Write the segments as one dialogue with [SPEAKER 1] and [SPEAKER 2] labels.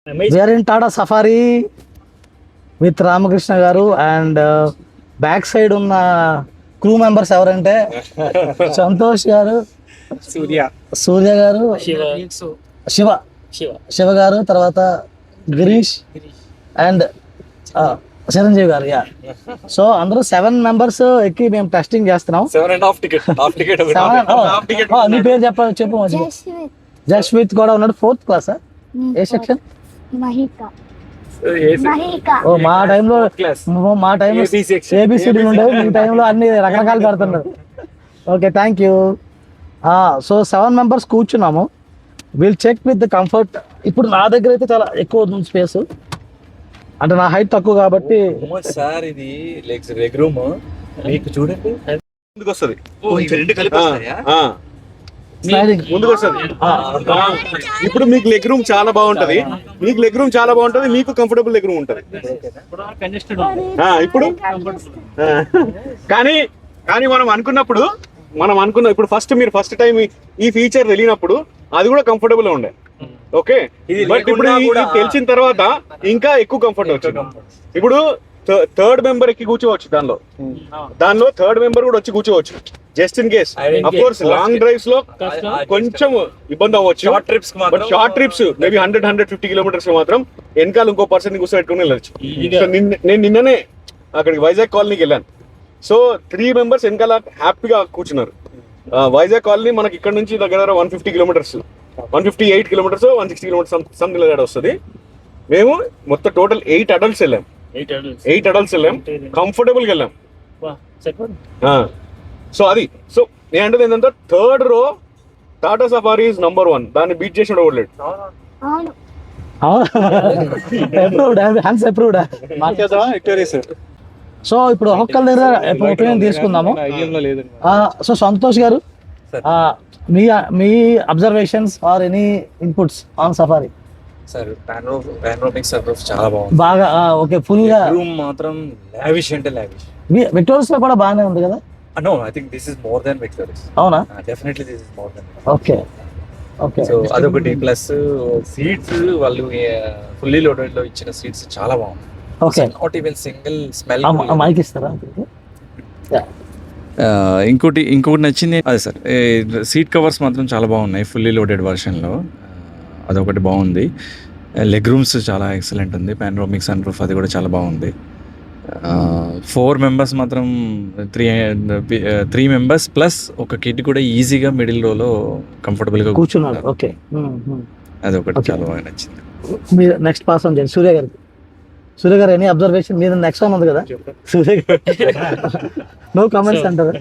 [SPEAKER 1] We are in Tata safari with Ramakrishna garu and back side ఉన్న crew members ఎవరంటే సంతోష్ గారు, సూర్య గారు, శివ గారు, తర్వాత గిరీష్ అండ్ చిరంజీవి గారు. యా, సో అందరూ 7 members ఎక్కి మేము టెస్టింగ్ చేస్తున్నాం. నీ పేరు చెప్పు. జస్విత్ కూడా ఉన్నాడు. 4th class ఏ సెక్షన్? మా టైంలో ఏబిసిడి ఉండేవి, మీ టైంలో అన్ని రకరకాలు పెడుతున్నారు. Okay, thank you. So 7 members కూర్చున్నాము. Will check with the comfort. ఇప్పుడు నా దగ్గర అయితే చాలా ఎక్కువ ఉంది స్పేస్, అంటే నా హైట్ తక్కువ కాబట్టి.
[SPEAKER 2] సార్ ఇది లెగ్ రూమ్ మీకు చూడండి ముందుకు వస్తుంది, ముందుకు వస్తుంది. ఇప్పుడు మీకు లెగ్ రూమ్ చాలా బాగుంటది, మీకు కంఫర్టబుల్ లెగ్ రూమ్ ఉంటది. ఇప్పుడు కానీ మనం అనుకున్నప్పుడు ఇప్పుడు మీరు ఫస్ట్ టైం ఈ ఫీచర్ తెలియనప్పుడు అది కూడా కంఫర్టబుల్ ఉండే. ఓకే, బట్ ఇప్పుడు తెలిసిన తర్వాత ఇంకా ఎక్కువ కంఫర్ట్ వచ్చింది. ఇప్పుడు 3rd member ఎక్కి కూర్చోవచ్చు, దానిలో 3rd member కూడా వచ్చి కూర్చోవచ్చు. Just in case, of course long drives లో కొంచెం ఇబ్బంది అవ్వచ్చు, షార్ట్ ట్రిప్స్ మేబీ 100-150 kilometers లో మాత్రం వెనకాల ఇంకో పర్సన్ కూర్చోబెట్టుకుని వెళ్ళచ్చు. నేను నిన్ననే అక్కడికి వైజాగ్ కాలనీకి వెళ్ళాను. సో 3 members వెనకాల హ్యాపీగా కూర్చున్నారు. వైజాగ్ కాలనీ మనకి ఇక్కడ నుంచి దగ్గర 150 kilometers, 158 kilometers, 160 kilometers something like వస్తుంది. మేము మొత్తం టోటల్ 8 adults వెళ్ళాం, కంఫర్టబుల్ గా వెళ్ళాం. సో అది నేను అంటే ఏంటంటే 3rd row Tata safari is number 1. దాన్ని బీట్ చేసి ఉండలేదు.
[SPEAKER 1] సో ఇప్పుడు ఒక్కొక్కరి దగ్గర ఒపీనియన్ తీసుకుందాము. సో సంతోష్ గారు, మీ observations or any inputs on Safari?
[SPEAKER 2] Sir panoramic sunroof చాలా బాగుంది,
[SPEAKER 1] బాగా. ఓకే, ఫుల్ గా
[SPEAKER 2] రూమ్ మాత్రం లావిష్ అంటే లావిష్.
[SPEAKER 1] విక్టోరియస్ లో కూడా బాగానే ఉంది కదా?
[SPEAKER 2] No, I think this is more than Victoris.
[SPEAKER 1] అవునా?
[SPEAKER 2] Definitely this is more than.
[SPEAKER 1] Okay.
[SPEAKER 2] So అదొకటి, ప్లస్ సీట్స్ వాళ్ళు ఫుల్లీ లోడెడ్ లో ఇచ్చిన సీట్స్ చాలా బాగుంది.
[SPEAKER 1] Okay,
[SPEAKER 2] not even single smell.
[SPEAKER 1] Mike ఇస్తారా?
[SPEAKER 2] ఇంకోటి నచ్చింది అదే సార్, సీట్ కవర్స్ మాత్రం చాలా బాగున్నాయి ఫుల్లీ లోడెడ్ వర్షన్లో, అదొకటి బాగుంది. లెగ్ రూమ్స్ చాలా ఎక్సలెంట్ ఉంది. పానోరామిక్ సన్ రూఫ్ అది కూడా చాలా బాగుంది. 4 members మాత్రం 3 members ప్లస్ ఒక కిడ్ కూడా ఈజీగా మిడిల్ రోలో కంఫర్టబుల్గా
[SPEAKER 1] కూర్చున్నాడు. ఓకే,
[SPEAKER 2] అదొకటి చాలా బాగా నచ్చింది.
[SPEAKER 1] మీరు నెక్స్ట్ పాస్ ఆన్ చేయండి సూర్య గారు. Any observation? మీరు నెక్స్ట్ వన్ ఉంది కదా సూర్య గారు, నో కామెంట్స్ అంటారు.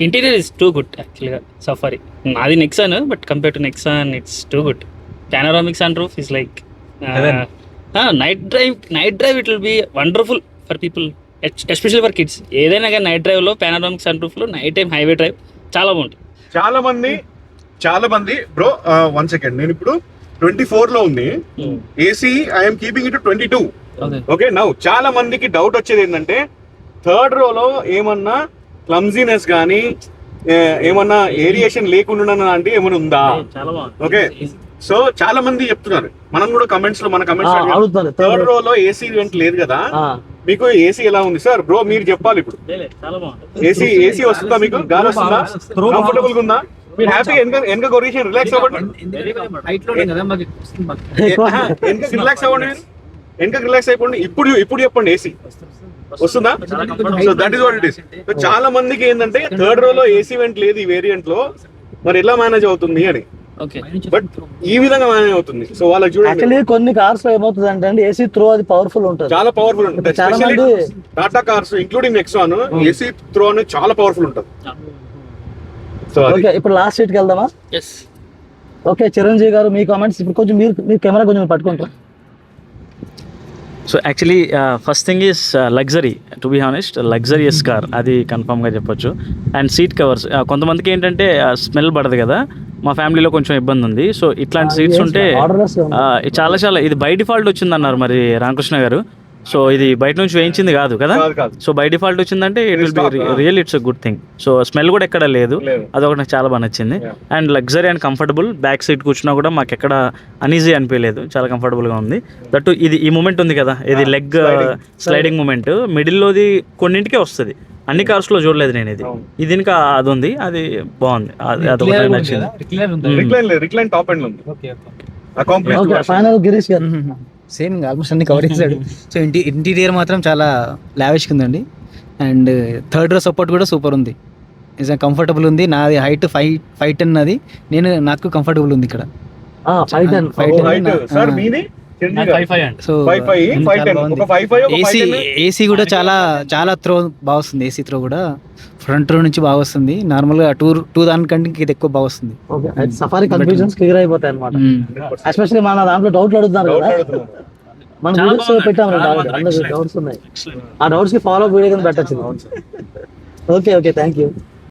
[SPEAKER 3] ఇంటీరియర్ ఇస్ టూ గుడ్ యాక్చువల్గా సఫారీ. నాది Nexon, but compare to Nexon it's too good. Panoramic sunroof is like night drive it will be wonderful for people, especially for kids. ఏదైనా కానీ night drive లో panoramic sunroof లో night time highway drive చాలా బాగుంటుంది.
[SPEAKER 4] చాలా మంది bro 1 second, నేను ఇప్పుడు 24 లో ఉంది AC, I'm keeping it 22. Okay, now చాలా మందికి డౌట్ వచ్చేది ఏంటంటే 3rd row లో ఏమన్నా క్లమ్జీనెస్ కానీ ఏమన్నా ఏరియేషన్ లేకుండా అంటే ఏమైనా ఉందా? ఓకే, సో చాలా మంది చెప్తున్నారు, మనం కూడా కమెంట్స్ లో 3rd row లో ఏసీ వెంట్ లేదు కదా, మీకు ఏసీ ఎలా ఉంది సార్? బ్రో మీరు చెప్పాలి. ఇప్పుడు ఏసీ వస్తుందా, మీకు గాలి వస్తుందా, కంఫర్టబుల్ గా ఉందా? మీరు హ్యాపీగా వెనక కొరిషన్ రిలాక్స్ అవ్వండి, రిలాక్స్ అయిపోండి. ఇప్పుడు చెప్పండి, ఏసీ వస్తుందా? So that is what it is. చాలా మందికి ఏంటంటే 3rd row లో ఏసీ వెంట్ లేదు ఈ వేరియంట్ లో, మరి ఎలా మేనేజ్ అవుతుంది అని. బట్ ఈ విధంగా మేనేజ్ అవుతుంది. సో వాళ్ళకి చూడండి,
[SPEAKER 1] కొన్ని కార్స్ లో ఏమవుతుంది అంటే ఏసీ త్రో అది పవర్ఫుల్ ఉంటుంది,
[SPEAKER 4] చాలా పవర్ఫుల్ ఉంటుంది. Tata cars including Nexon AC throw అనేది చాలా పవర్ఫుల్ ఉంటుంది.
[SPEAKER 1] ఓకే, ఇప్పుడు లాస్ట్ సీట్ కి వెళ్దామా? ఓకే, చిరంజీవి గారు మీ కామెంట్స్. ఇప్పుడు కొంచెం మీరు కెమెరా కొంచెం పట్టుకుంటారు.
[SPEAKER 3] So actually first thing is luxury, to be honest luxurious car అది కన్ఫామ్గా చెప్పొచ్చు. అండ్ సీట్ కవర్స్ కొంతమందికి ఏంటంటే స్మెల్ పడదు కదా, మా ఫ్యామిలీలో కొంచెం ఇబ్బంది ఉంది. సో ఇట్లాంటి సీట్స్ ఉంటే చాలా ఇది బై డిఫాల్ట్ వచ్చిందన్నారు మరి రామకృష్ణ గారు.
[SPEAKER 5] సో ఇది బయట నుంచి వేయించింది కాదు కదా.
[SPEAKER 2] కాదు.
[SPEAKER 5] సో బై డిఫాల్ట్ వచ్చిందంటే it will
[SPEAKER 2] stock,
[SPEAKER 5] be real it's a good thing. So smell కూడా ఎక్కడ లేదు, అదొకటి నాకు చాలా బాగా నచ్చింది. And luxury and comfortable, back seat కూర్చున్నా కూడా మాకు ఎక్కడ అనీజీ అనిపించలేదు, చాలా కంఫర్టబుల్గా ఉంది. దట్టు ఇది ఈ మూమెంట్ ఉంది కదా, ఇది లెగ్ స్లైడింగ్ మూమెంట్ మిడిల్లోది కొన్నింటికే వస్తుంది, అన్ని కార్స్లో చూడలేదు నేను. ఇది ఇంకా అది ఉంది, అది బాగుంది, అదొకటి నచ్చింది.
[SPEAKER 2] రిక్లైన్ టాప్ ఎండ్ ఉంది.
[SPEAKER 1] ఓకే ఫైనల్ గిరీష్ గారు.
[SPEAKER 6] సేమ్ ఆల్మోస్ట్ అన్ని కవర్ చేశాడు. సో ఇంటీరియర్ మాత్రం చాలా లావిష్గా ఉందండి. అండ్ థర్డ్ రో సపోర్ట్ కూడా సూపర్ ఉంది, నిజంగా కంఫర్టబుల్ ఉంది. నాది హైట్ 5'10" అది, నాకు కంఫర్టబుల్ ఉంది ఇక్కడ.
[SPEAKER 1] 5'10"
[SPEAKER 2] సార్ మీది
[SPEAKER 6] సో ఏసీ కూడా చాలా త్రో బాగా వస్తుంది. ఏసీ త్రో కూడా ఫ్రంట్ రో నుంచి బాగా వస్తుంది. నార్మల్గా టూ దానికంటే ఇది ఎక్కువ బాగా వస్తుంది.
[SPEAKER 1] సఫారీ కన్ఫ్యూజన్స్ క్లియర్ అయిపోతాయి అనమాట. ఎస్పెషల్లీ మన దాంట్లో డౌట్లు అడుగుతున్నారు కదా, మన వీడియోస్ పెట్టాము, అందరికి డౌట్స్ ఉన్నాయి. ఆ డౌట్స్ కి ఫాలో అప్ వీడియో పెట్టచ్చు. Okay thank you.